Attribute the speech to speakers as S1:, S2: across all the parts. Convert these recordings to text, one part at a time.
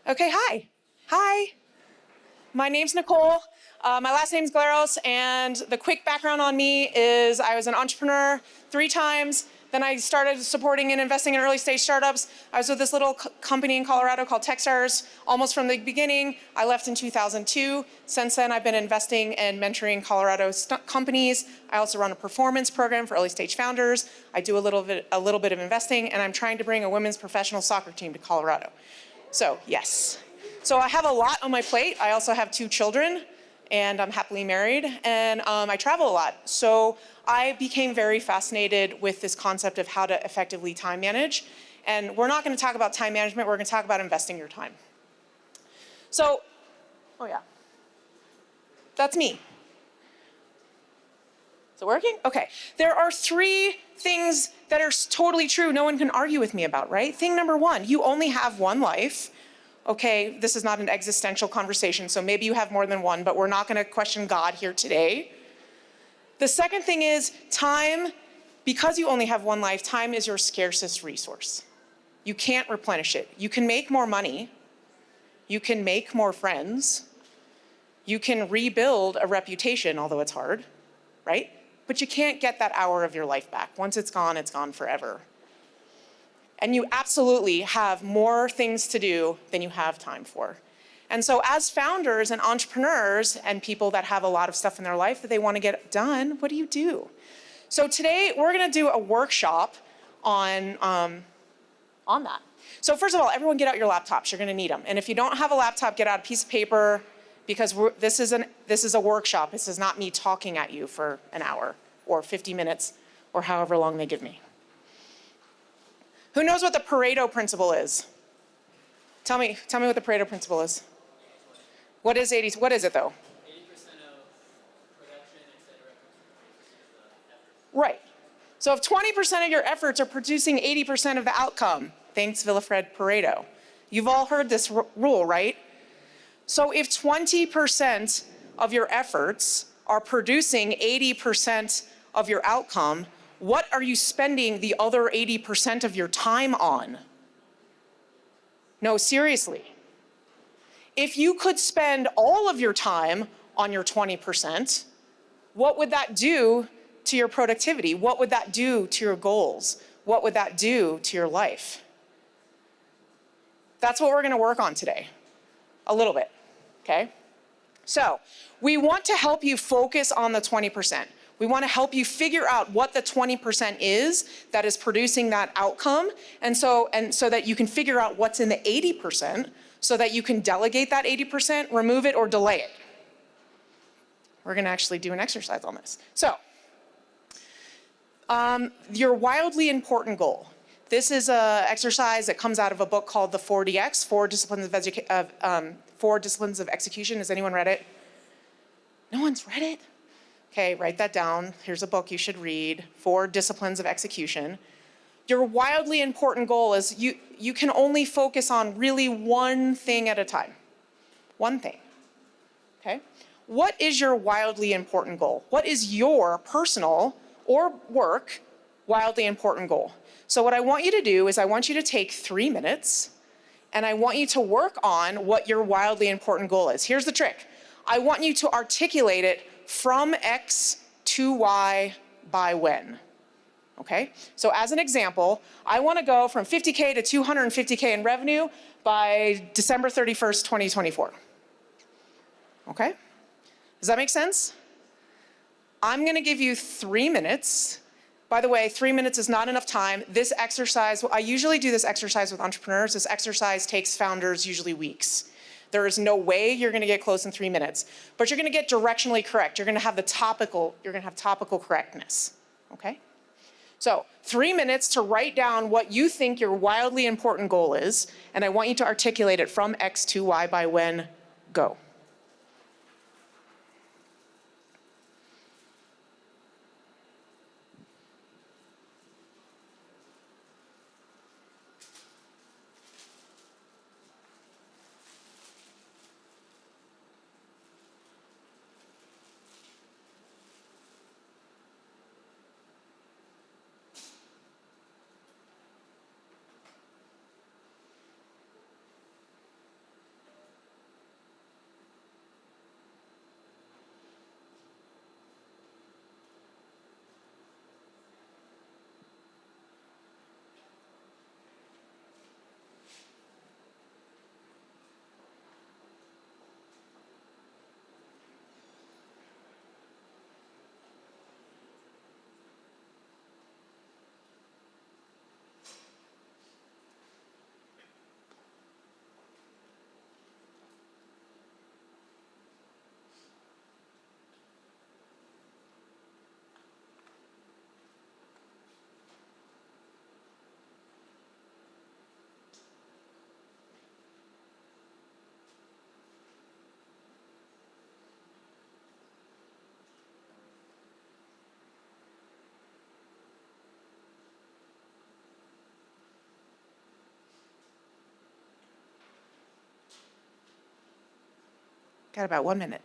S1: Okay, hi. Hi. My name's Nicole. My last name's Glaros, and the quick background on me is I was an entrepreneur 3 times. Then I started supporting and investing in early stage startups. I was with this little company in Colorado called Techstars almost from the beginning. I left in 2002. Since then, I've been investing and mentoring Colorado companies. I also run a performance program for early stage founders. I do a little bit of investing, and I'm trying to bring a women's professional soccer team to Colorado. So yes. So I have a lot on my plate. I also have 2 children, and I'm happily married, and I travel a lot. So I became very fascinated with this concept of how to effectively time manage. And we're not going to talk about time management. We're going to talk about investing your time. So, oh yeah, that's me. Is it working? Okay. There are 3 things that are totally true no one can argue with me about, right? Thing number 1, you only have one life. Okay, this is not an existential conversation, so maybe you have more than one, but we're not going to question God here today. The second thing is time, because you only have one life, time is your scarcest resource. You can't replenish it. You can make more money. You can make more friends. You can rebuild a reputation, although it's hard, right? But you can't get that hour of your life back. Once it's gone forever. And you absolutely have more things to do than you have time for. And so as founders and entrepreneurs and people that have a lot of stuff in their life that they want to get done, what do? So today we're going to do a workshop on that. So first of all, everyone get out your laptops. You're going to need them. And if you don't have a laptop, get out a piece of paper, because this is a workshop. This is not me talking at you for an hour or 50 minutes or however long they give me. Who knows what the Pareto principle is? Tell me what the Pareto principle is. What is 80? What is it though?
S2: 80% of production, etc.
S1: Right. So if 20% of your efforts are producing 80% of the outcome, thanks Wilfred Pareto. You've all heard this rule, right? So if 20% of your efforts are producing 80% of your outcome, what are you spending the other 80% of your time on? No, seriously. If you could spend all of your time on your 20%, what would that do to your productivity? What would that do to your goals? What would that do to your life? That's what we're going to work on today, a little bit, okay? So we want to help you focus on the 20%. We want to help you figure out what the 20% is that is producing that outcome, and so that you can figure out what's in the 80%, so that you can delegate that 80%, remove it, or delay it. We're going to actually do an exercise on this. So, your wildly important goal. This is an exercise that comes out of a book called the 4DX, 4 Disciplines of Execution. Has anyone read it? No one's read it? Okay, write that down. Here's a book you should read, 4 Disciplines of Execution. Your wildly important goal is you can only focus on really one thing at a time. One thing, okay? What is your wildly important goal? What is your personal or work wildly important goal? So what I want you to do is I want you to take 3 minutes and I want you to work on what your wildly important goal is. Here's the trick. I want you to articulate it from X to Y by when. Okay? So as an example, I want to go from 50K to 250K in revenue by December 31st, 2024. Okay? Does that make sense? I'm going to give you 3 minutes. By the way, 3 minutes is not enough time. This exercise, I usually do this exercise with entrepreneurs. This exercise takes founders usually weeks. There is no way you're going to get close in 3 minutes, but you're going to get directionally correct. You're going to have topical correctness. Okay? So 3 minutes to write down what you think your wildly important goal is, and I want you to articulate it from X to Y by when. Go. Got about 1 minute.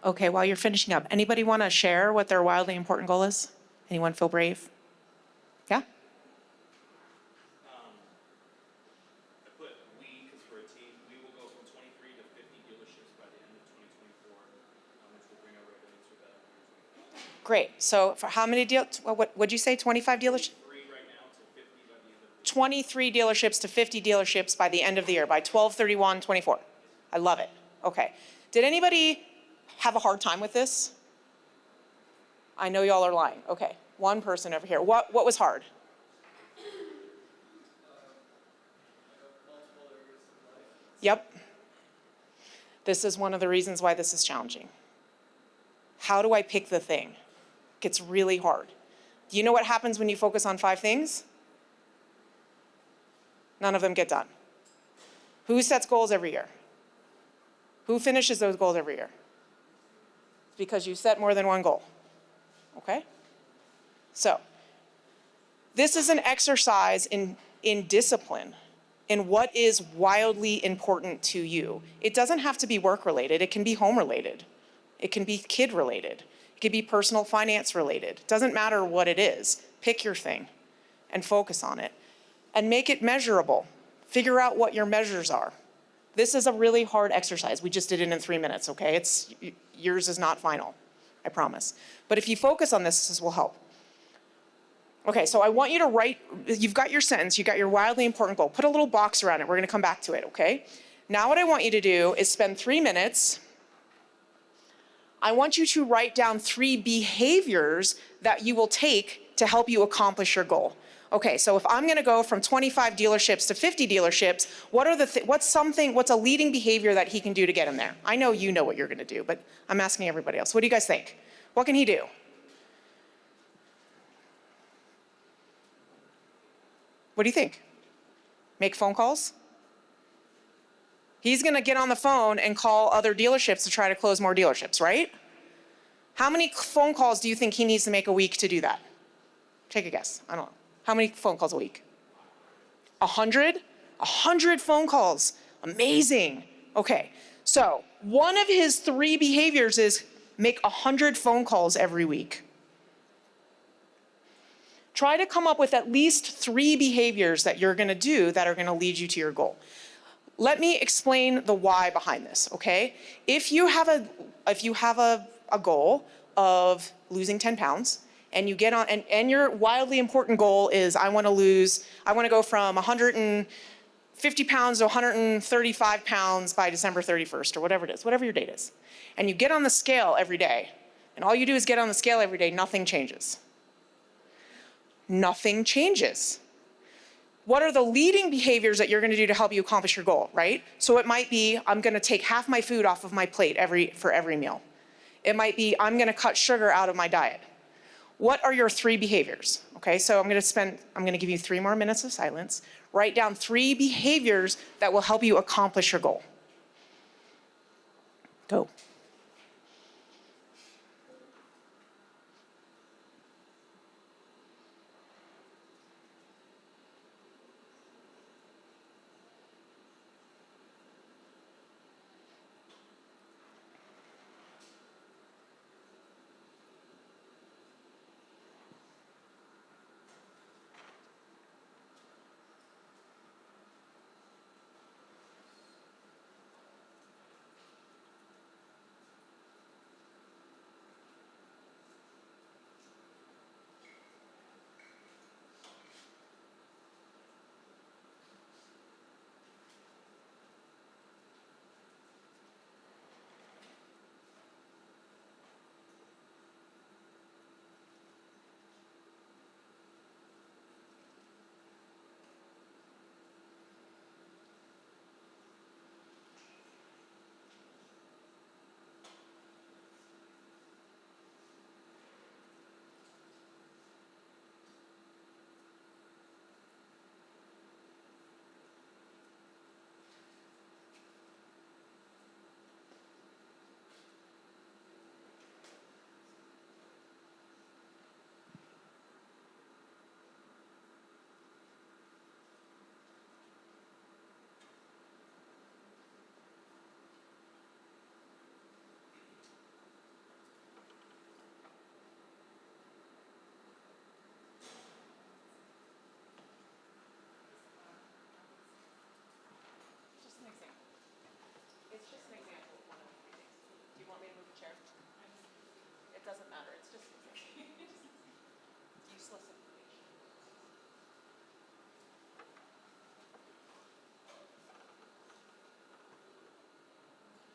S1: Okay, while you're finishing up, anybody want to share what their wildly important goal is? Anyone feel brave? Yeah?
S3: I put we, because we're a team, we will go from 23 to 50 dealerships by the end of 2024, which will bring our revenues to about 125.
S1: Great. So for how many what'd you say, 25 dealerships?
S3: 3 right now to 50 by the end of the
S1: 23 dealerships to 50 dealerships by the end of the year, by 12/31/24. I love it. Okay. Did anybody have a hard time with this? I know y'all are lying. Okay. One person over here. What was hard?
S2: Multiple areas of life.
S1: Yep. This is one of the reasons why this is challenging. How do I pick the thing? It gets really hard. Do you know what happens when you focus on 5 things? None of them get done. Who sets goals every year? Who finishes those goals every year? It's because you set more than one goal. Okay? So, this is an exercise in discipline, in what is wildly important to you. It doesn't have to be work related, it can be home related. It can be kid related. It can be personal finance related. It doesn't matter what it is. Pick your thing and focus on it. And make it measurable. Figure out what your measures are. This is a really hard exercise. We just did it in 3 minutes, okay? Yours is not final, I promise. But if you focus on this will help. Okay, so I want you to write, you've got your sentence, you've got your wildly important goal. Put a little box around it. We're gonna come back to it, okay? Now what I want you to do is spend 3 minutes. I want you to write down 3 behaviors that you will take to help you accomplish your goal. Okay, so if I'm gonna go from 25 dealerships to 50 dealerships, what's a leading behavior that he can do to get him there? I know you know what you're gonna do, but I'm asking everybody else. What do you guys think? What can he do? What do you think? Make phone calls? He's gonna get on the phone and call other dealerships to try to close more dealerships, right? How many phone calls do you think he needs to make a week to do that? Take a guess, I don't know. How many phone calls a week? 100? 100 phone calls, amazing. Okay, so one of his 3 behaviors is make 100 phone calls every week. Try to come up with at least 3 behaviors that you're gonna do that are gonna lead you to your goal. Let me explain the why behind this, okay? If you have a goal of losing 10 pounds, and you get on, and your wildly important goal is I wanna go from 150 pounds to 135 pounds by December 31st, or whatever it is, whatever your date is. And you get on the scale every day, and all you do is get on the scale every day, nothing changes. Nothing changes. What are the leading behaviors that you're gonna do to help you accomplish your goal, right? So it might be, I'm gonna take half my food off of my plate for every meal. It might be, I'm gonna cut sugar out of my diet. What are your 3 behaviors? Okay, so I'm gonna give you 3 more minutes of silence. Write down 3 behaviors that will help you accomplish your goal. Go.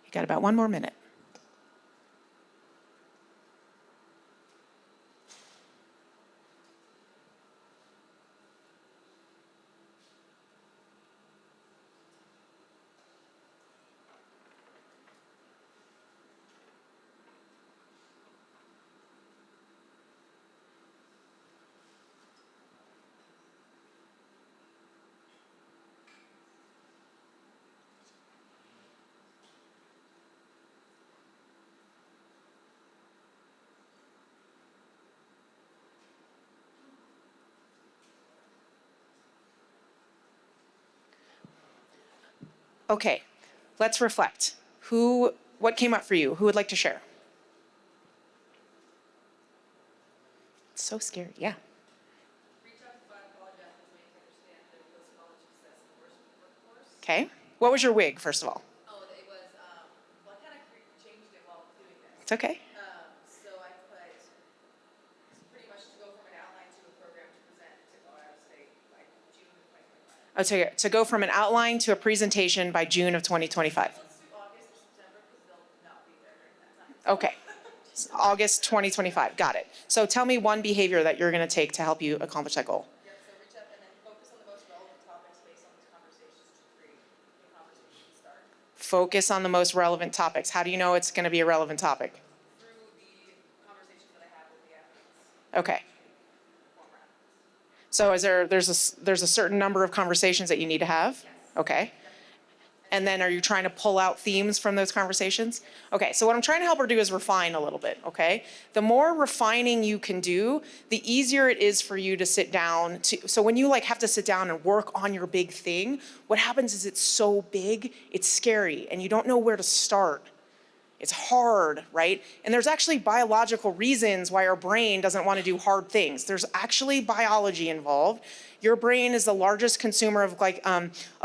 S1: You got about 1 more minute. Okay, let's reflect. What came up for you? Who would like to share? So scared, yeah.
S4: Reach out to find college athletes, make understand that post-college success in the workforce.
S1: Okay, what was your wig, first of all?
S4: Oh, it was, well, I kind of changed it while doing this.
S1: It's okay.
S4: So I put pretty much to go from an outline to a program to present to Ohio State by June of 2025.
S1: Oh, to go from an outline to a presentation by June of 2025.
S4: Let's do August or September because they'll not be there during that time.
S1: Okay, August 2025, got it. So tell me one behavior that you're gonna take to help you accomplish that goal.
S4: Yep, so reach out and then focus on the most relevant topics based on these conversations to create a conversation to start.
S1: Focus on the most relevant topics. How do you know it's gonna be a relevant topic?
S4: Through the conversations that I have with the athletes.
S1: Okay,
S4: Former athletes.
S1: so there's a certain number of conversations that you need to have? Okay. And then are you trying to pull out themes from those conversations? Okay, so what I'm trying to help her do is refine a little bit, okay? The more refining you can do, the easier it is for you to sit down so when you like have to sit down and work on your big thing, what happens is it's so big, it's scary, and you don't know where to start. It's hard, right? And there's actually biological reasons why our brain doesn't want to do hard things. There's actually biology involved. Your brain is the largest consumer of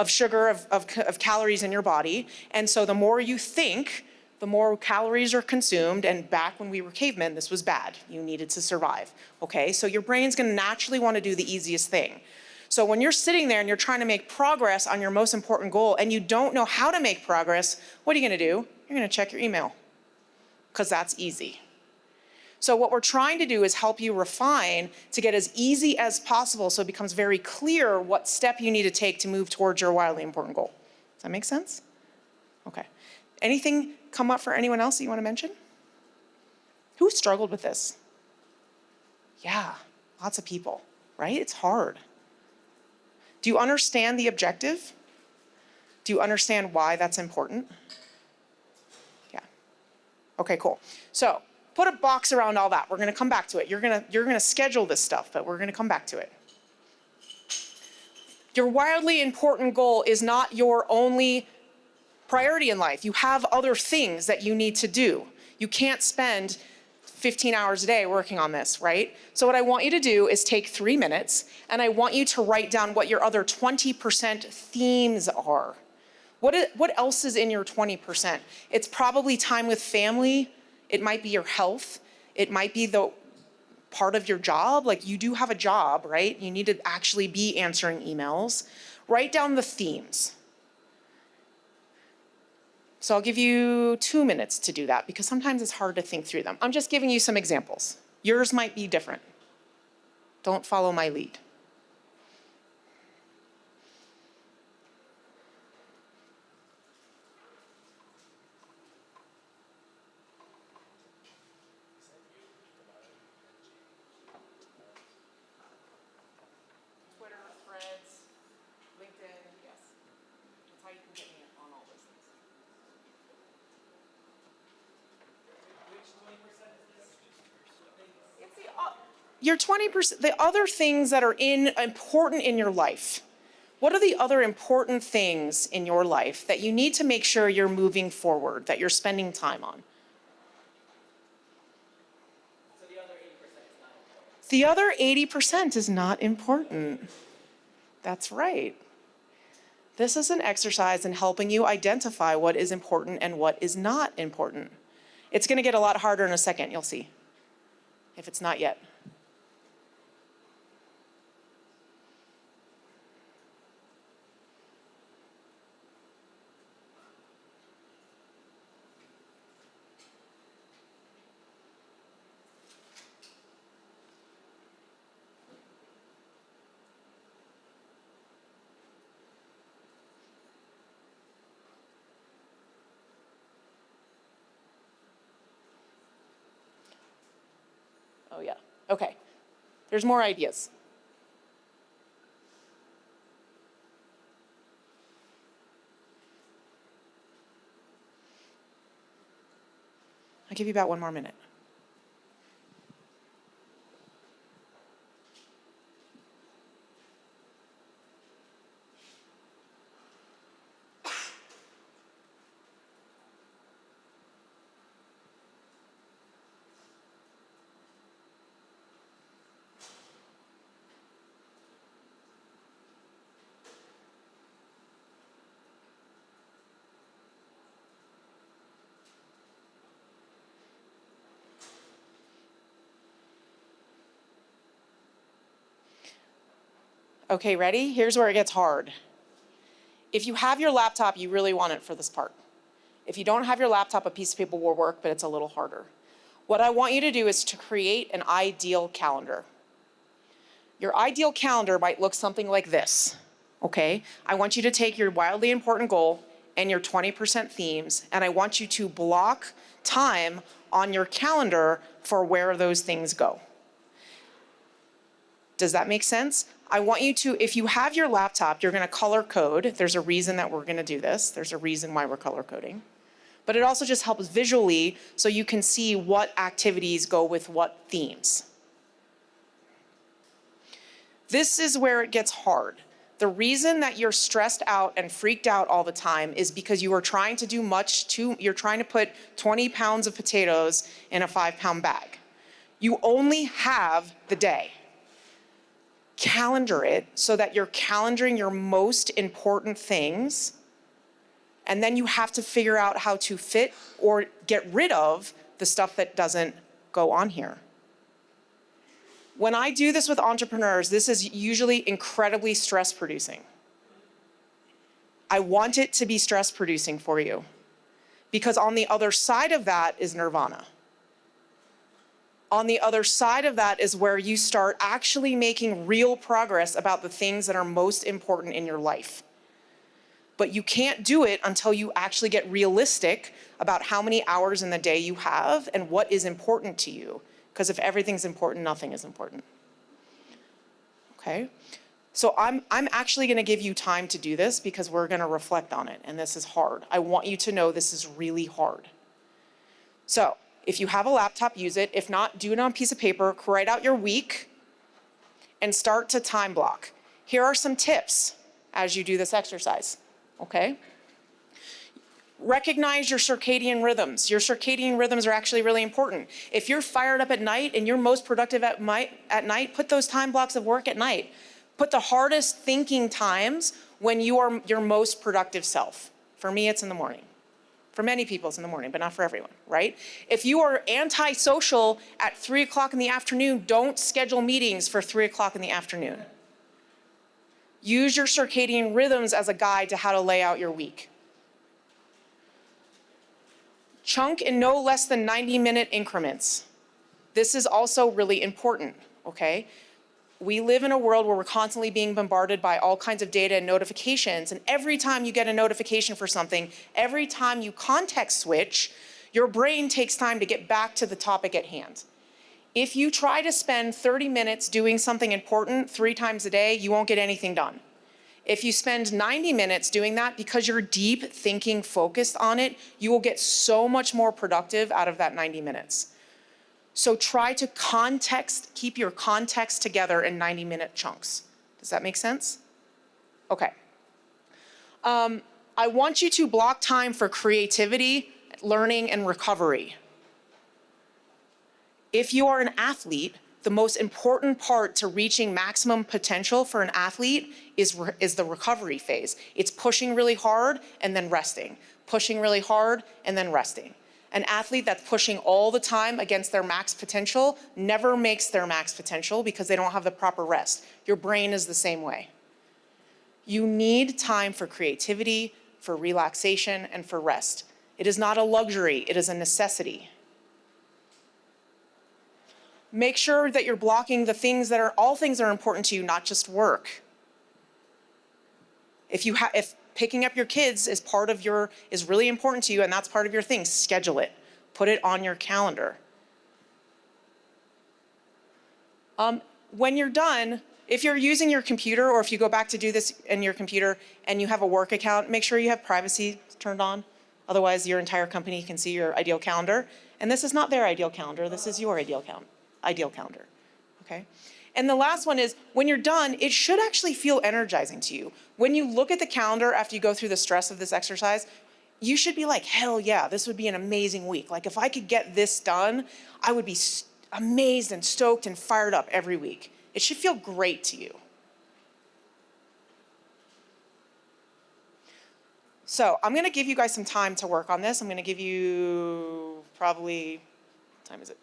S1: sugar, of calories in your body. And so the more you think, the more calories are consumed. And back when we were cavemen, this was bad. You needed to survive, okay? So your brain's gonna naturally want to do the easiest thing. So when you're sitting there and you're trying to make progress on your most important goal and you don't know how to make progress, what are you gonna do? You're gonna check your email, because that's easy. So what we're trying to do is help you refine to get as easy as possible so it becomes very clear what step you need to take to move towards your wildly important goal. Does that make sense? Okay. Anything come up for anyone else that you want to mention? Who struggled with this? Yeah, lots of people, right? It's hard. Do you understand the objective? Do you understand why that's important? Yeah. Okay, cool. So put a box around all that. We're gonna come back to it. You're gonna schedule this stuff, but we're gonna come back to it. Your wildly important goal is not your only priority in life. You have other things that you need to do. You can't spend 15 hours a day working on this, right? So what I want you to do is take 3 minutes and I want you to write down what your other 20% themes are. What else is in your 20%? It's probably time with family. It might be your health. It might be the part of your job. Like you do have a job, right? You need to actually be answering emails. Write down the themes. So I'll give you 2 minutes to do that because sometimes it's hard to think through them. I'm just giving you some examples. Yours might be different. Don't follow my lead. Twitter, Threads, LinkedIn, yes. That's how you can get me on all those things.
S2: Which 20% is this?
S1: It's your 20%, the other things that are important in your life. What are the other important things in your life that you need to make sure you're moving forward, that you're spending time on?
S2: So the other 80% is not important.
S1: The other 80% is not important. That's right. This is an exercise in helping you identify what is important and what is not important. It's going to get a lot harder in a second, you'll see, if it's not yet. Oh, yeah. Okay. There's more ideas. I'll give you about 1 more minute. Okay, ready? Here's where it gets hard. If you have your laptop, you really want it for this part. If you don't have your laptop, a piece of paper will work, but it's a little harder. What I want you to do is to create an ideal calendar. Your ideal calendar might look something like this, okay? I want you to take your wildly important goal and your 20% themes, and I want you to block time on your calendar for where those things go. Does that make sense? I want you to, if you have your laptop, you're gonna color code. There's a reason that we're gonna do this. There's a reason why we're color coding. But it also just helps visually so you can see what activities go with what themes. This is where it gets hard. The reason that you're stressed out and freaked out all the time is because you are trying to do you're trying to put 20 pounds of potatoes in a 5-pound bag. You only have the day. Calendar it so that you're calendaring your most important things, and then you have to figure out how to fit or get rid of the stuff that doesn't go on here. When I do this with entrepreneurs, this is usually incredibly stress producing. I want it to be stress producing for you because on the other side of that is nirvana. On the other side of that is where you start actually making real progress about the things that are most important in your life. But you can't do it until you actually get realistic about how many hours in the day you have and what is important to you. Because if everything's important, nothing is important. Okay? So I'm actually gonna give you time to do this because we're gonna reflect on it, and this is hard. I want you to know this is really hard. So, if you have a laptop, use it. If not, do it on a piece of paper, write out your week, and start to time block. Here are some tips as you do this exercise, okay? Recognize your circadian rhythms. Your circadian rhythms are actually really important. If you're fired up at night and you're most productive at night, put those time blocks of work at night. Put the hardest thinking times when you are your most productive self. For me, it's in the morning. For many people, it's in the morning, but not for everyone, right? If you are antisocial at 3 o'clock in the afternoon, don't schedule meetings for 3 o'clock in the afternoon. Use your circadian rhythms as a guide to how to lay out your week. Chunk in no less than 90-minute increments. This is also really important, okay? We live in a world where we're constantly being bombarded by all kinds of data and notifications, and every time you get a notification for something, every time you context switch, your brain takes time to get back to the topic at hand. If you try to spend 30 minutes doing something important 3 times a day, you won't get anything done. If you spend 90 minutes doing that because you're deep thinking focused on it, you will get so much more productive out of that 90 minutes. So try to keep your context together in 90-minute chunks. Does that make sense? Okay. I want you to block time for creativity, learning, and recovery. If you are an athlete, the most important part to reaching maximum potential for an athlete is the recovery phase. It's pushing really hard and then resting, pushing really hard and then resting. An athlete that's pushing all the time against their max potential never makes their max potential because they don't have the proper rest. Your brain is the same way. You need time for creativity, for relaxation, and for rest. It is not a luxury, it is a necessity. Make sure that you're blocking all things that are important to you, not just work. If picking up your kids is really important to you and that's part of your thing, schedule it. Put it on your calendar. When you're done, if you're using your computer or if you go back to do this in your computer and you have a work account, make sure you have privacy turned on. Otherwise, your entire company can see your ideal calendar. And this is not their ideal calendar, this is your ideal calendar, okay? And the last one is, when you're done, it should actually feel energizing to you. When you look at the calendar after you go through the stress of this exercise, you should be like, hell yeah, this would be an amazing week. Like if I could get this done, I would be amazed and stoked and fired up every week. It should feel great to you. So I'm gonna give you guys some time to work on this. I'm gonna give you probably, what time is it?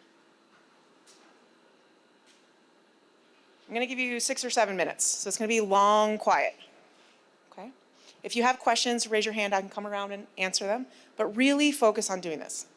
S1: I'm gonna give you 6 or 7 minutes. So it's gonna be long, quiet, okay? If you have questions, raise your hand, I can come around and answer them, but really focus on doing this.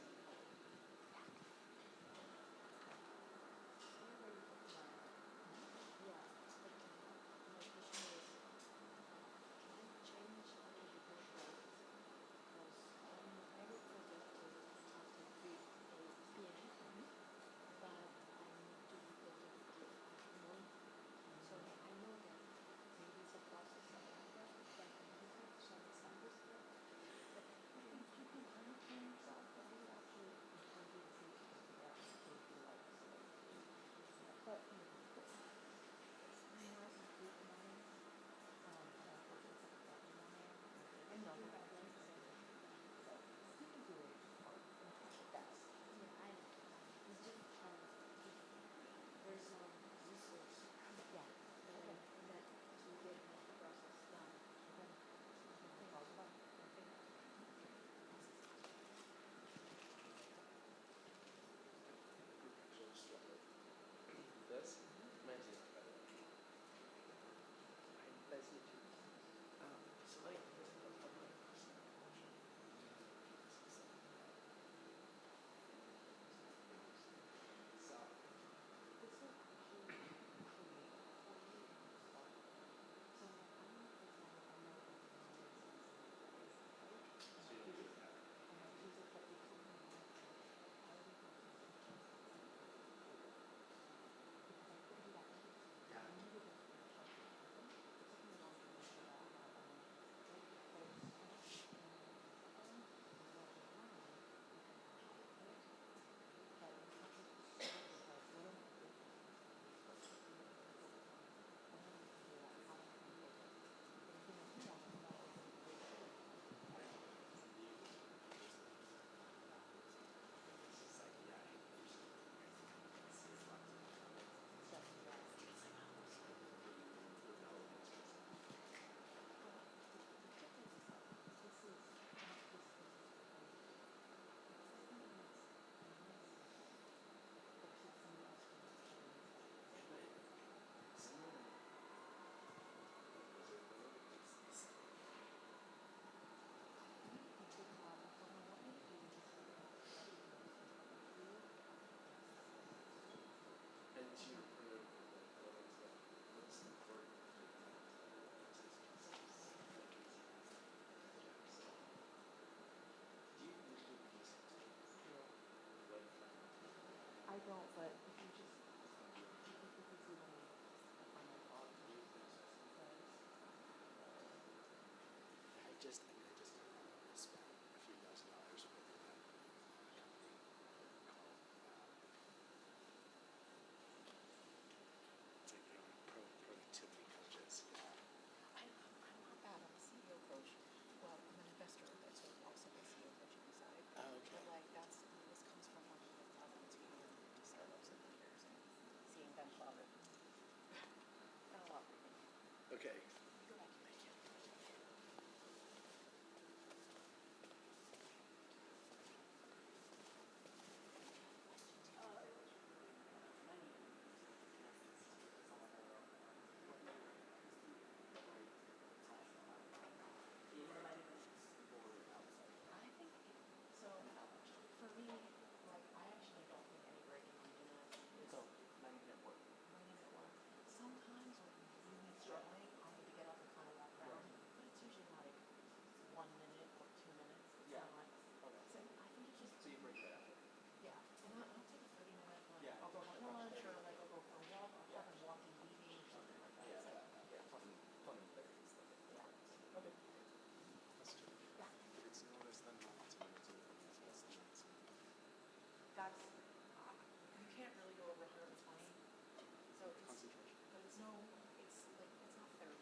S1: No, it's like, it's not 30.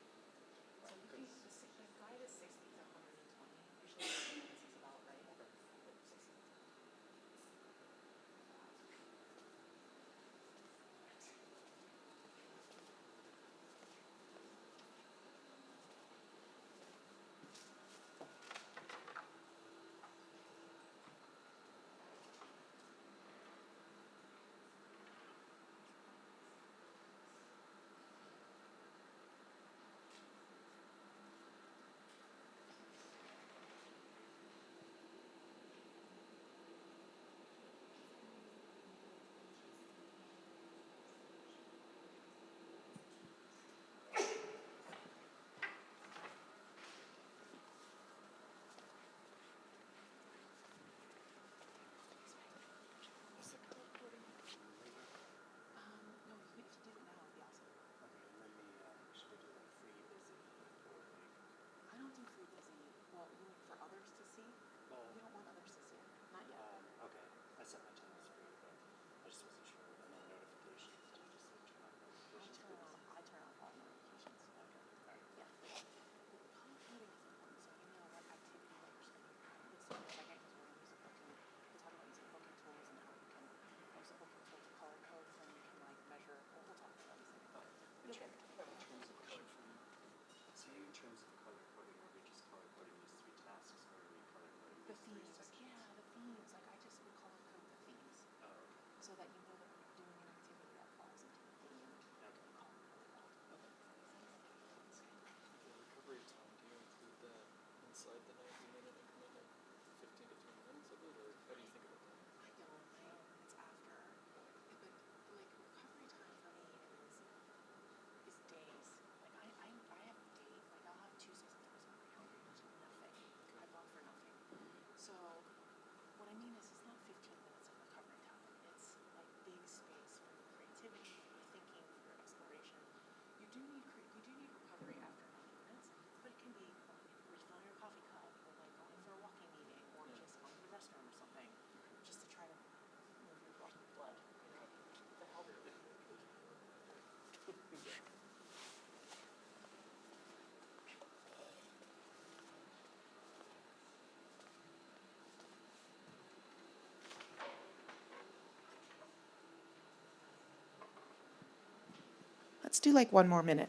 S1: So you can, the guide is 60 to 120. Usually 30 minutes is about right. 60. No, if you did it now, it'd be awesome.
S5: Should we do like free, busy, or like?
S1: I don't do free busy. Well, you mean for others to see? We don't want others to see it. Not yet.
S5: Okay. I set my time as free, but I just wasn't sure. And then notifications. Do you just like turn on notifications?
S1: I turn off all notifications.
S5: Okay. All right.
S1: Yeah. Color coding is important, so you know what activity that you're spending time with. So in a second, because we're going to use a booking, we'll talk about using booking tools and how you can use a booking tool to color code, so then you can like measure. We'll talk about these things. You'll get it.
S5: In terms of question for you. So in terms of color coding, are we just color coding these 3 tasks, or are we color coding
S1: The
S5: these 3
S1: themes,
S5: sections?
S1: yeah, the themes. Like I just would color code the themes,
S5: Oh, okay.
S1: so that you know that we're doing an activity that falls into the theme.
S5: Okay.
S1: Color code that.
S6: The recovery time, do you include that inside the 90-minute increment of 15 to 20 minutes of it, or how do you think about that?
S1: I don't. It's after. But like recovery time for me is days. Like I have days. Like I'll have Tuesdays and Thursdays on my calendar. There's nothing. I love for nothing. So what I mean is, it's not 15 minutes of recovery time. It's like big space for your creativity, for your thinking, for your exploration. You do need recovery after 90 minutes, but it can be refilling your coffee cup, or like going for a walking meeting, or just going to the restroom or something, just to try to move your blood. You know, the help. Let's do like one more minute.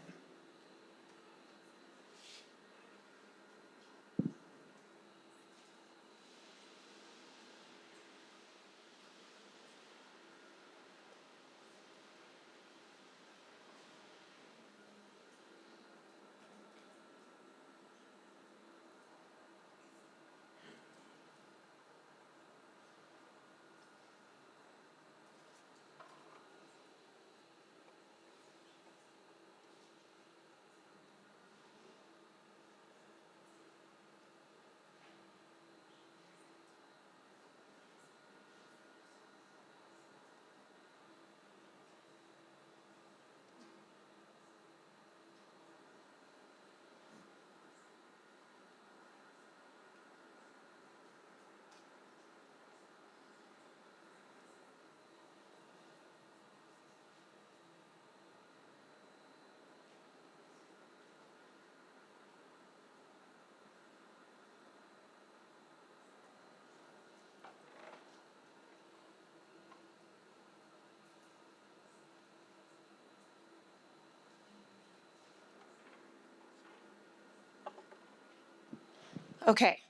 S1: Okay,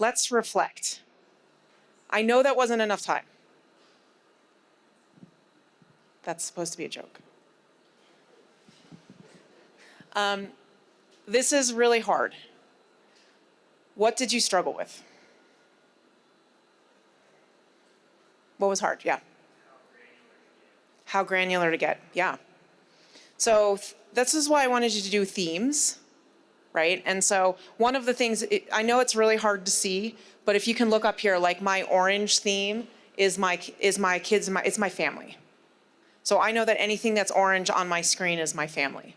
S1: let's reflect. I know that wasn't enough time. That's supposed to be a joke. This is really hard. What did you struggle with? What was hard? Yeah. How granular to get? Yeah. So this is why I wanted you to do themes, right? And so one of the things, I know it's really hard to see, but if you can look up here, like my orange theme is my kids, it's my family. So I know that anything that's orange on my screen is my family,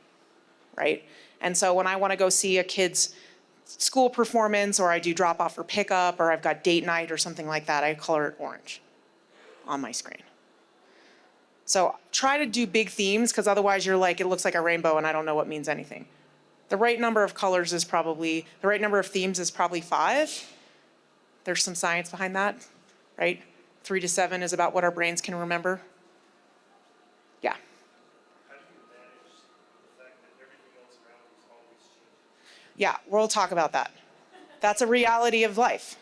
S1: right? And so when I want to go see a kid's school performance, or I do drop off or pickup, or I've got date night or something like that, I color it orange on my screen. So try to do big themes, because otherwise you're like, it looks like a rainbow and I don't know what means anything. The right number of colors is probably, the right number of themes is probably 5. There's some science behind that, right? 3 to 7 is about what our brains can remember. Yeah.
S5: How do you manage the fact that everything else around you is always changing?
S1: Yeah, we'll talk about that. That's a reality of life.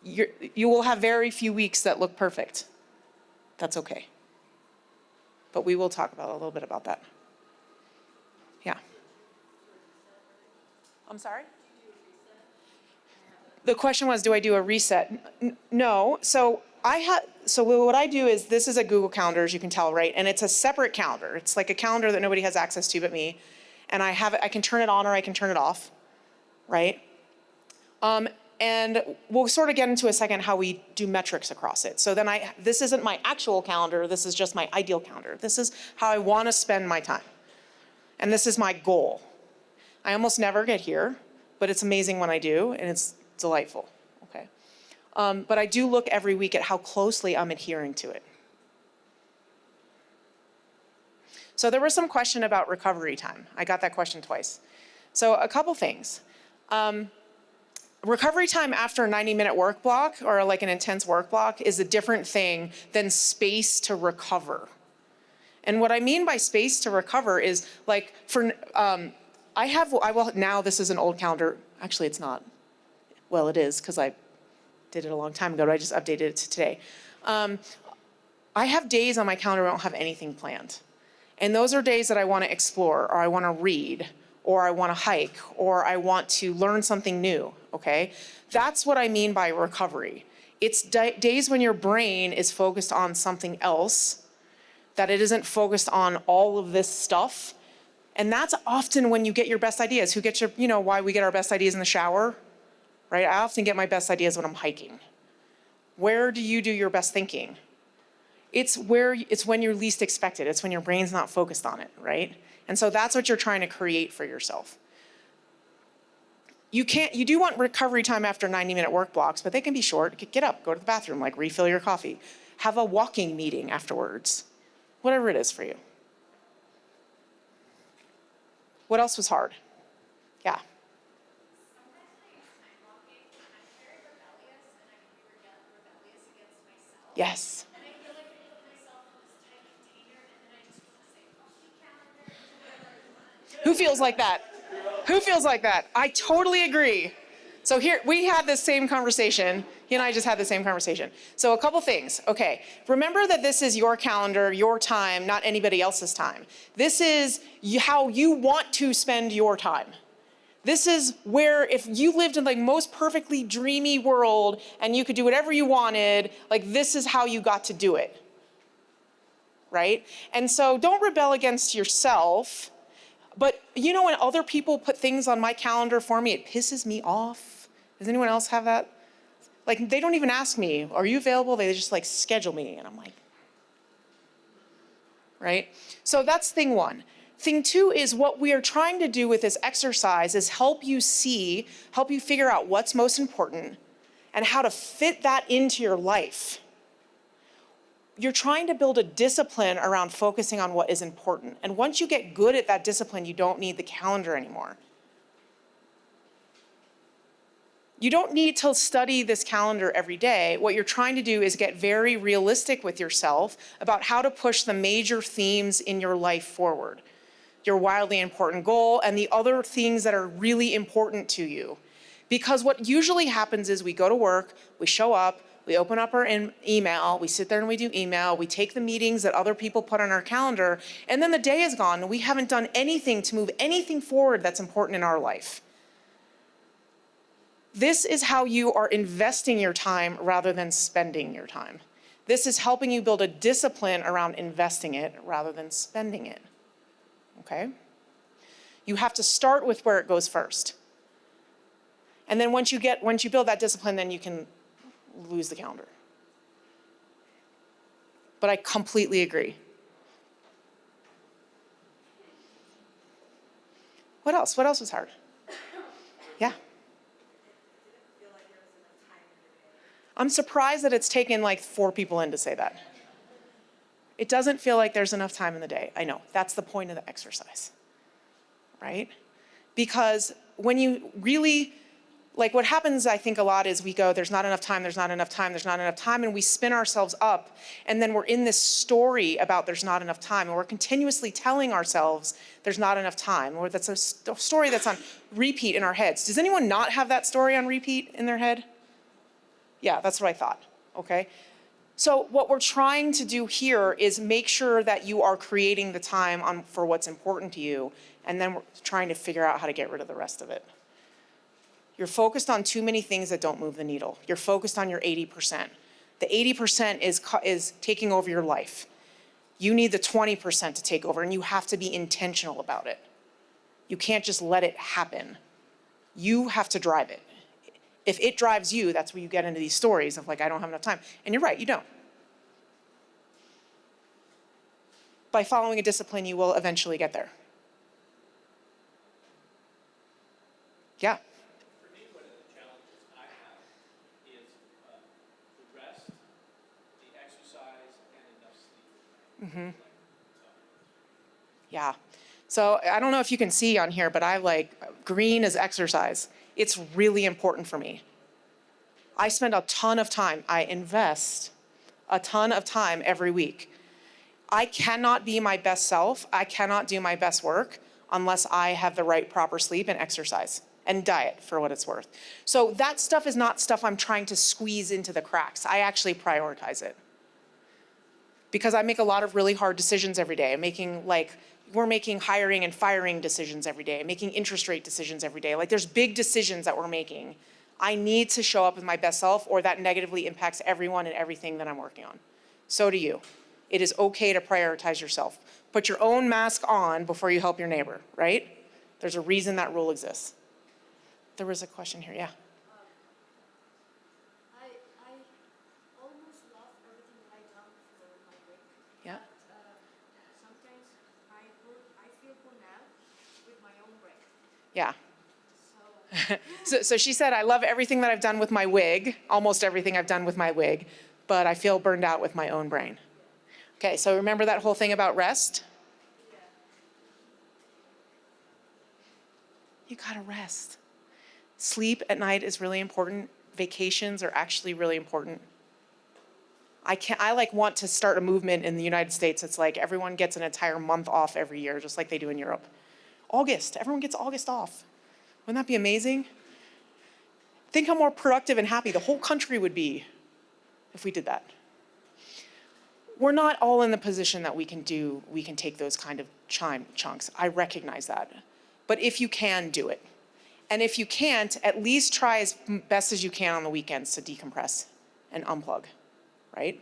S1: You will have very few weeks that look perfect. That's okay. But we will talk about a little bit about that. Yeah. I'm sorry? The question was, do I do a reset? No. So what I do is, this is a Google Calendar, as you can tell, right? And it's a separate calendar. It's like a calendar that nobody has access to but me. And I can turn it on or I can turn it off, right? And we'll sort of get into a second how we do metrics across it. So then this isn't my actual calendar, this is just my ideal calendar. This is how I want to spend my time. And this is my goal. I almost never get here, but it's amazing when I do, and it's delightful, okay? But I do look every week at how closely I'm adhering to it. So there was some question about recovery time. I got that question twice. So a couple things. Recovery time after a 90-minute work block or like an intense work block is a different thing than space to recover. And what I mean by space to recover is like now this is an old calendar. Actually, it's not. Well, it is because I did it a long time ago, but I just updated it to today. I have days on my calendar where I don't have anything planned. And those are days that I want to explore, or I want to read, or I want to hike, or I want to learn something new, okay? That's what I mean by recovery. It's days when your brain is focused on something else, that it isn't focused on all of this stuff. And that's often when you get your best ideas. Who gets why we get our best ideas in the shower, right? I often get my best ideas when I'm hiking. Where do you do your best thinking? It's when you're least expected. It's when your brain's not focused on it, right? And so that's what you're trying to create for yourself. You do want recovery time after 90-minute work blocks, but they can be short. Get up, go to the bathroom, like refill your coffee. Have a walking meeting afterwards. Whatever it is for you. What else was hard? Yeah. Yes.
S7: And I feel like I put myself in this tight container and then I just want to say, calendar, whatever.
S1: Who feels like that? Who feels like that? I totally agree. So here, we had this same conversation. He and I just had the same conversation. So a couple things. Okay, remember that this is your calendar, your time, not anybody else's time. This is how you want to spend your time. This is where, if you lived in the most perfectly dreamy world and you could do whatever you wanted, like this is how you got to do it, right? And so don't rebel against yourself. But when other people put things on my calendar for me, it pisses me off. Does anyone else have that? Like, they don't even ask me, are you available? They just like schedule me, and I'm like, right? So that's thing one. Thing two is what we are trying to do with this exercise is help you figure out what's most important and how to fit that into your life. You're trying to build a discipline around focusing on what is important. And once you get good at that discipline, you don't need the calendar anymore. You don't need to study this calendar every day. What you're trying to do is get very realistic with yourself about how to push the major themes in your life forward. Your wildly important goal and the other things that are really important to you. Because what usually happens is we go to work, we show up, we open up our email, we sit there and we do email, we take the meetings that other people put on our calendar, and then the day is gone and we haven't done anything to move anything forward that's important in our life. This is how you are investing your time rather than spending your time. This is helping you build a discipline around investing it rather than spending it. Okay? You have to start with where it goes first. And then once you build that discipline, then you can lose the calendar. But I completely agree. What else? What else was hard? Yeah. I'm surprised that it's taken like 4 people in to say that. It doesn't feel like there's enough time in the day. I know, that's the point of the exercise, right? Because when you really, like what happens, I think a lot is we go, there's not enough time, there's not enough time, there's not enough time, and we spin ourselves up, and then we're in this story about there's not enough time, and we're continuously telling ourselves there's not enough time, or that's a story that's on repeat in our heads. Does anyone not have that story on repeat in their head? Yeah, that's what I thought, okay? So what we're trying to do here is make sure that you are creating the time for what's important to you, and then we're trying to figure out how to get rid of the rest of it. You're focused on too many things that don't move the needle. You're focused on your 80%. The 80% is taking over your life. You need the 20% to take over, and you have to be intentional about it. You can't just let it happen. You have to drive it. If it drives you, that's where you get into these stories of like, I don't have enough time. And you're right, you don't. By following a discipline, you will eventually get there. Yeah.
S3: For me, one of the challenges I have is the rest, the exercise, and enough sleep.
S1: Yeah. So I don't know if you can see on here, but I like green is exercise. It's really important for me. I spend a ton of time, I invest a ton of time every week. I cannot be my best self, I cannot do my best work unless I have the right proper sleep and exercise and diet for what it's worth. So that stuff is not stuff I'm trying to squeeze into the cracks. I actually prioritize it. Because I make a lot of really hard decisions every day. We're making hiring and firing decisions every day, making interest rate decisions every day. Like there's big decisions that we're making. I need to show up with my best self or that negatively impacts everyone and everything that I'm working on. So do you. It is okay to prioritize yourself. Put your own mask on before you help your neighbor, right? There's a reason that rule exists. There was a question here, yeah.
S7: I almost love everything that I done for my work.
S1: Yeah.
S7: But sometimes I feel burnt out with my own brain.
S1: Yeah.
S7: So
S1: So she said, I love everything that I've done with my wig, almost everything I've done with my wig, but I feel burned out with my own brain. Okay, so remember that whole thing about rest? You gotta rest. Sleep at night is really important. Vacations are actually really important. I want to start a movement in the United States. It's like everyone gets an entire month off every year, just like they do in Europe. August, everyone gets August off. Wouldn't that be amazing? Think how more productive and happy the whole country would be if we did that. We're not all in the position that we can take those kind of chunks. I recognize that. But if you can, do it. And if you can't, at least try as best as you can on the weekends to decompress and unplug, right?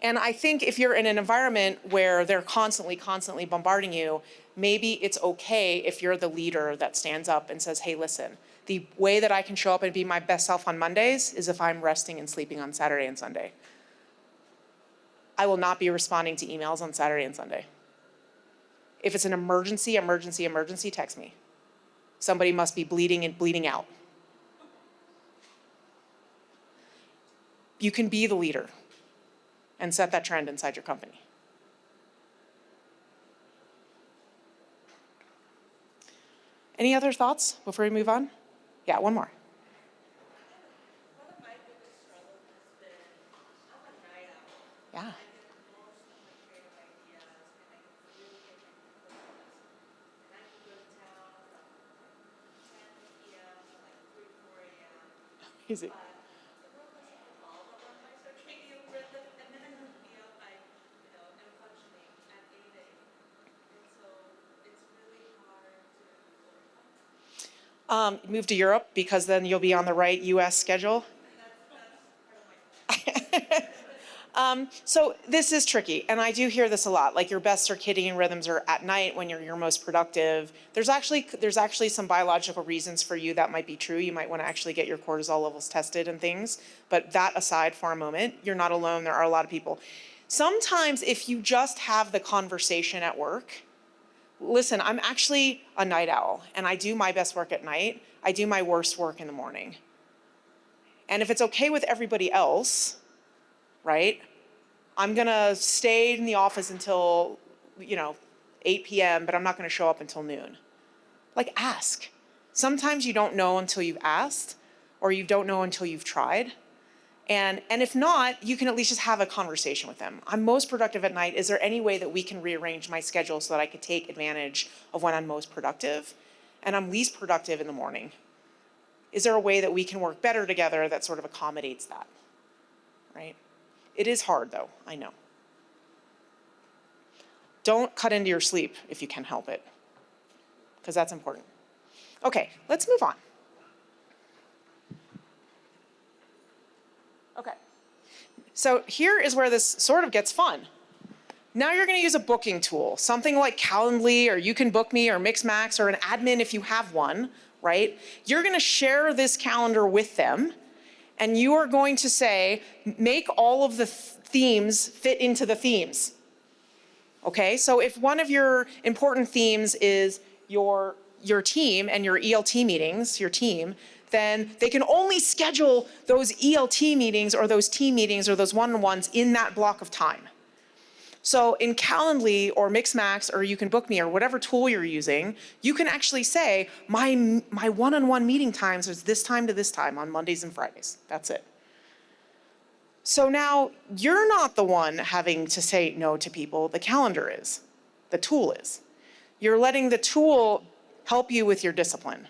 S1: And I think if you're in an environment where they're constantly bombarding you, maybe it's okay if you're the leader that stands up and says, hey, listen, the way that I can show up and be my best self on Mondays is if I'm resting and sleeping on Saturday and Sunday. I will not be responding to emails on Saturday and Sunday. If it's an emergency, text me. Somebody must be bleeding out. You can be the leader and set that trend inside your company. Any other thoughts before we move on? Yeah, one more.
S4: One of my biggest struggles has been, I'm a night owl.
S1: Yeah.
S4: I get most of my creative ideas, and I can really get into focus. And I can go to town from like 10 p.m. to like 3, 4 a.m.
S1: Easy.
S4: But the world doesn't revolve around my circadian rhythm, and then I don't feel like, am functioning at 8 a.m. And so it's really hard to overcome.
S1: Move to Europe because then you'll be on the right US schedule. So this is tricky, and I do hear this a lot. Like your best circadian rhythms are at night when you're your most productive. There's actually some biological reasons for you that might be true. You might want to actually get your cortisol levels tested and things. But that aside for a moment, you're not alone. There are a lot of people. Sometimes if you just have the conversation at work, listen, I'm actually a night owl, and I do my best work at night. I do my worst work in the morning. And if it's okay with everybody else, right, I'm gonna stay in the office until, 8 p.m., but I'm not gonna show up until noon. Like, ask. Sometimes you don't know until you've asked, or you don't know until you've tried. And if not, you can at least just have a conversation with them. I'm most productive at night. Is there any way that we can rearrange my schedule so that I could take advantage of when I'm most productive? And I'm least productive in the morning. Is there a way that we can work better together that sort of accommodates that, right? It is hard though, I know. Don't cut into your sleep if you can help it, because that's important. Okay, let's move on. Okay, so here is where this sort of gets fun. Now you're gonna use a booking tool, something like Calendly, or You Can Book Me, or Mixmax, or an admin if you have one, right? You're gonna share this calendar with them, and you are going to say, make all of the themes fit into the themes. Okay, so if one of your important themes is your team and your ELT meetings, your team, then they can only schedule those ELT meetings or those team meetings or those one-on-ones in that block of time. So in Calendly or Mixmax or You Can Book Me or whatever tool you're using, you can actually say, my one-on-one meeting times is this time to this time on Mondays and Fridays. That's it. So now you're not the one having to say no to people, the calendar is, the tool is. You're letting the tool help you with your discipline.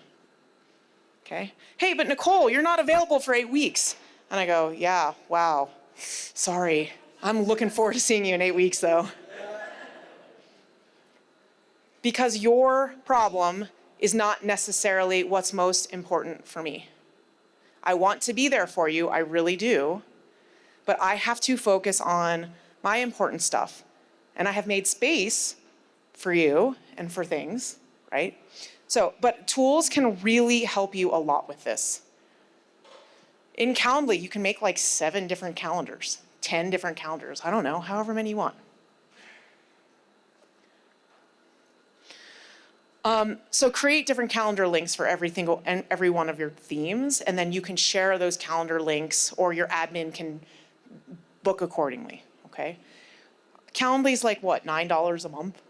S1: Okay? Hey, but Nicole, you're not available for 8 weeks. And I go, yeah, wow, sorry. I'm looking forward to seeing you in 8 weeks though. Because your problem is not necessarily what's most important for me. I want to be there for you, I really do, but I have to focus on my important stuff. And I have made space for you and for things, right? So, but tools can really help you a lot with this. In Calendly, you can make like 7 different calendars, 10 different calendars, I don't know, however many you want. So create different calendar links for every one of your themes, and then you can share those calendar links, or your admin can book accordingly, okay? Calendly's like what, $9 a month?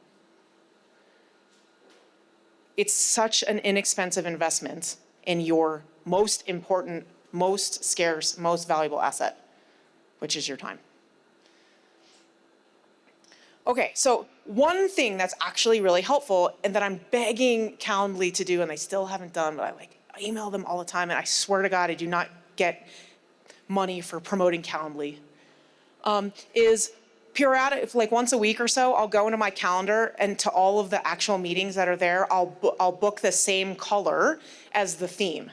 S1: It's such an inexpensive investment in your most important, most scarce, most valuable asset, which is your time. Okay, so one thing that's actually really helpful and that I'm begging Calendly to do and they still haven't done, but I email them all the time and I swear to God I do not get money for promoting Calendly, is periodic, like once a week or so, I'll go into my calendar and to all of the actual meetings that are there, I'll book the same color as the theme.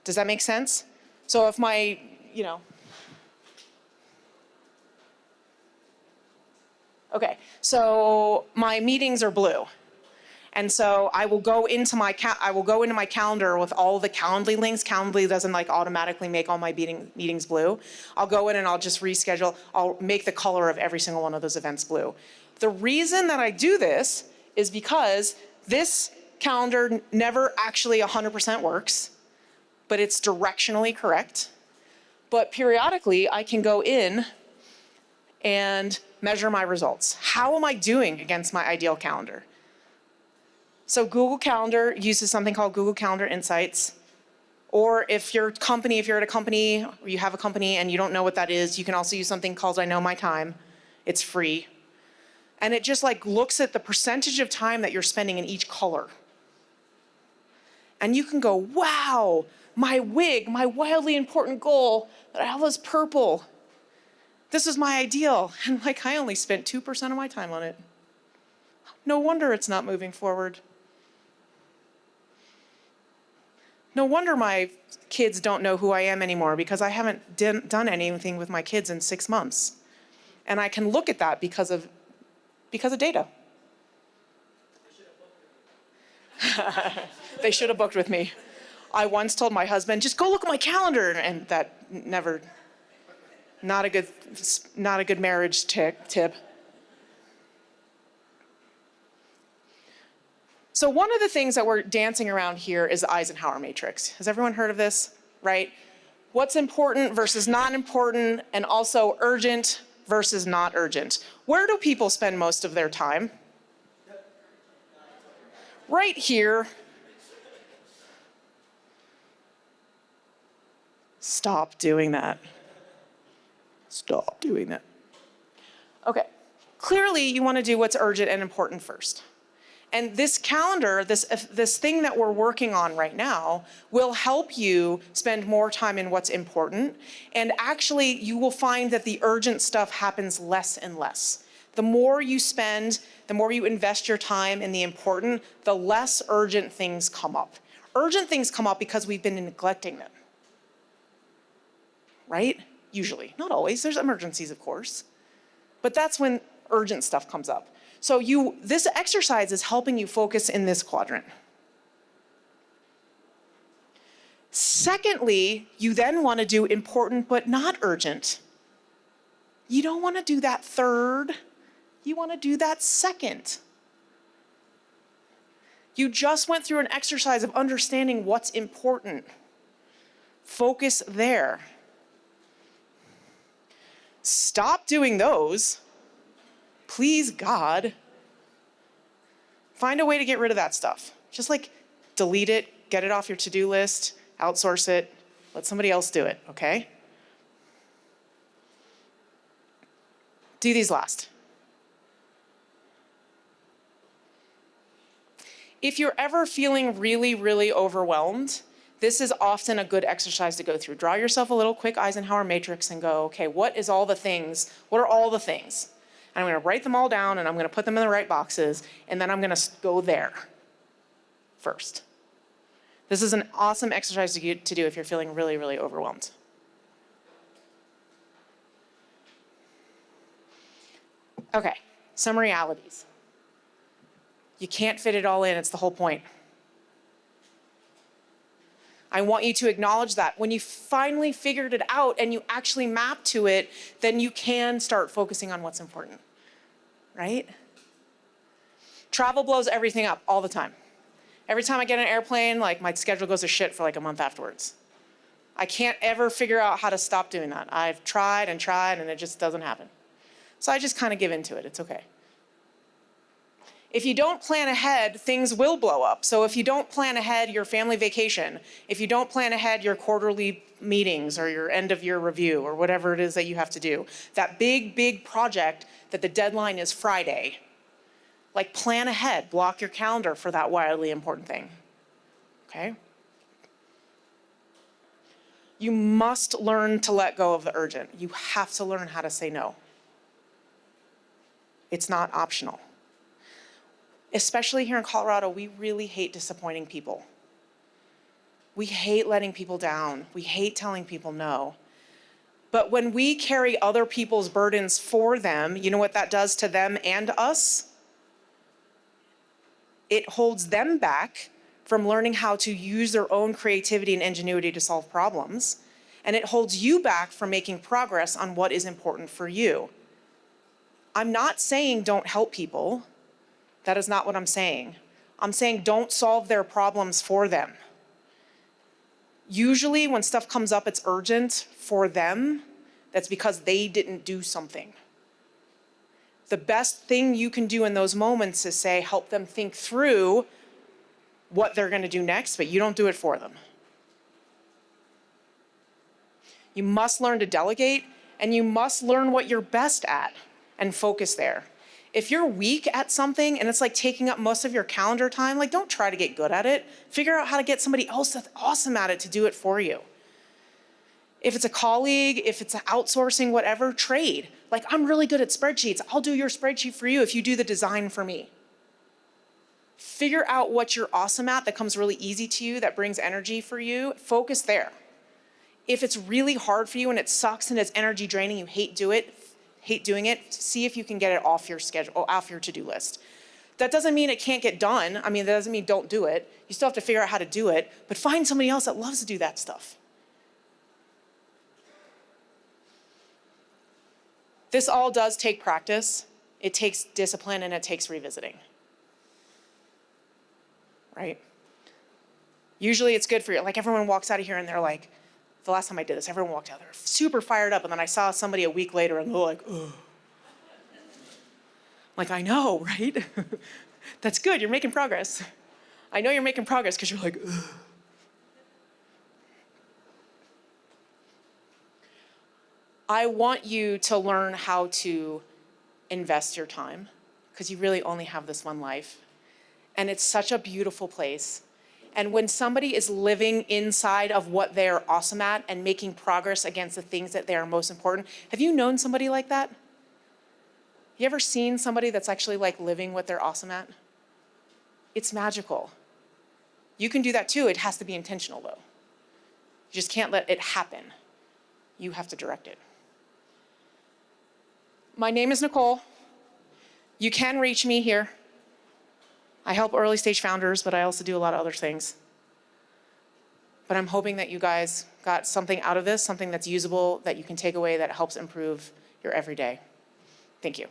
S1: Does that make sense? So if my, okay, so my meetings are blue. And so I will go into my calendar with all the Calendly links. Calendly doesn't like automatically make all my meetings blue. I'll go in and I'll just reschedule. I'll make the color of every single one of those events blue. The reason that I do this is because this calendar never actually 100% works, but it's directionally correct. But periodically I can go in and measure my results. How am I doing against my ideal calendar? So Google Calendar uses something called Google Calendar Insights. Or if you're at a company, or you have a company and you don't know what that is, you can also use something called I Know My Time. It's free. And it just like looks at the percentage of time that you're spending in each color. And you can go, wow, my WIG, my wildly important goal that I have is purple. This is my ideal. And like I only spent 2% of my time on it. No wonder it's not moving forward. No wonder my kids don't know who I am anymore because I haven't done anything with my kids in 6 months. And I can look at that because of data. They should have booked with me. I once told my husband, just go look at my calendar, and that never, not a good marriage tip. So one of the things that we're dancing around here is the Eisenhower matrix. Has everyone heard of this, right? What's important versus not important, and also urgent versus not urgent. Where do people spend most of their time? Right here. Stop doing that. Stop doing that. Okay, clearly you want to do what's urgent and important first. And this calendar, this thing that we're working on right now, will help you spend more time in what's important. And actually, you will find that the urgent stuff happens less and less. The more you spend, the more you invest your time in the important, the less urgent things come up. Urgent things come up because we've been neglecting them. Right? Usually. Not always. There's emergencies, of course. But that's when urgent stuff comes up. So this exercise is helping you focus in this quadrant. Secondly, you then want to do important but not urgent. You don't want to do that third. You want to do that second. You just went through an exercise of understanding what's important. Focus there. Stop doing those. Please, God. Find a way to get rid of that stuff. Just like delete it, get it off your to-do list, outsource it, let somebody else do it, okay? Do these last. If you're ever feeling really, really overwhelmed, this is often a good exercise to go through. Draw yourself a little quick Eisenhower matrix and go, okay, what are all the things? And I'm gonna write them all down and I'm gonna put them in the right boxes and then I'm gonna go there first. This is an awesome exercise to do if you're feeling really, really overwhelmed. Okay, some realities. You can't fit it all in, it's the whole point. I want you to acknowledge that. When you finally figured it out and you actually map to it, then you can start focusing on what's important, right? Travel blows everything up all the time. Every time I get on an airplane, like my schedule goes to shit for like a month afterwards. I can't ever figure out how to stop doing that. I've tried and it just doesn't happen. So I just kind of give into it, it's okay. If you don't plan ahead, things will blow up. So if you don't plan ahead your family vacation, if you don't plan ahead your quarterly meetings or your end of year review or whatever it is that you have to do, that big, big project that the deadline is Friday, like plan ahead, block your calendar for that wildly important thing, okay? You must learn to let go of the urgent. You have to learn how to say no. It's not optional. Especially here in Colorado, we really hate disappointing people. We hate letting people down. We hate telling people no. But when we carry other people's burdens for them, you know what that does to them and us? It holds them back from learning how to use their own creativity and ingenuity to solve problems. And it holds you back from making progress on what is important for you. I'm not saying don't help people. That is not what I'm saying. I'm saying don't solve their problems for them. Usually when stuff comes up, it's urgent for them. That's because they didn't do something. The best thing you can do in those moments is say, help them think through what they're gonna do next, but you don't do it for them. You must learn to delegate and you must learn what you're best at and focus there. If you're weak at something and it's like taking up most of your calendar time, like don't try to get good at it. Figure out how to get somebody else that's awesome at it to do it for you. If it's a colleague, if it's outsourcing, whatever, trade. Like I'm really good at spreadsheets. I'll do your spreadsheet for you if you do the design for me. Figure out what you're awesome at that comes really easy to you, that brings energy for you. Focus there. If it's really hard for you and it sucks and it's energy draining, you hate doing it, see if you can get it off your schedule, off your to-do list. That doesn't mean it can't get done. I mean, that doesn't mean don't do it. You still have to figure out how to do it, but find somebody else that loves to do that stuff. This all does take practice. It takes discipline and it takes revisiting, right? Usually it's good for you. Like everyone walks out of here and they're like, the last time I did this, everyone walked out there super fired up, and then I saw somebody a week later and they're like, ugh. Like, I know, right? That's good, you're making progress. I know you're making progress because you're like, ugh. I want you to learn how to invest your time because you really only have this one life. And it's such a beautiful place. And when somebody is living inside of what they're awesome at and making progress against the things that they are most important, have you known somebody like that? You ever seen somebody that's actually like living what they're awesome at? It's magical. You can do that too. It has to be intentional though. You just can't let it happen. You have to direct it. My name is Nicole. You can reach me here. I help early stage founders, but I also do a lot of other things. But I'm hoping that you guys got something out of this, something that's usable, that you can take away that helps improve your everyday. Thank you.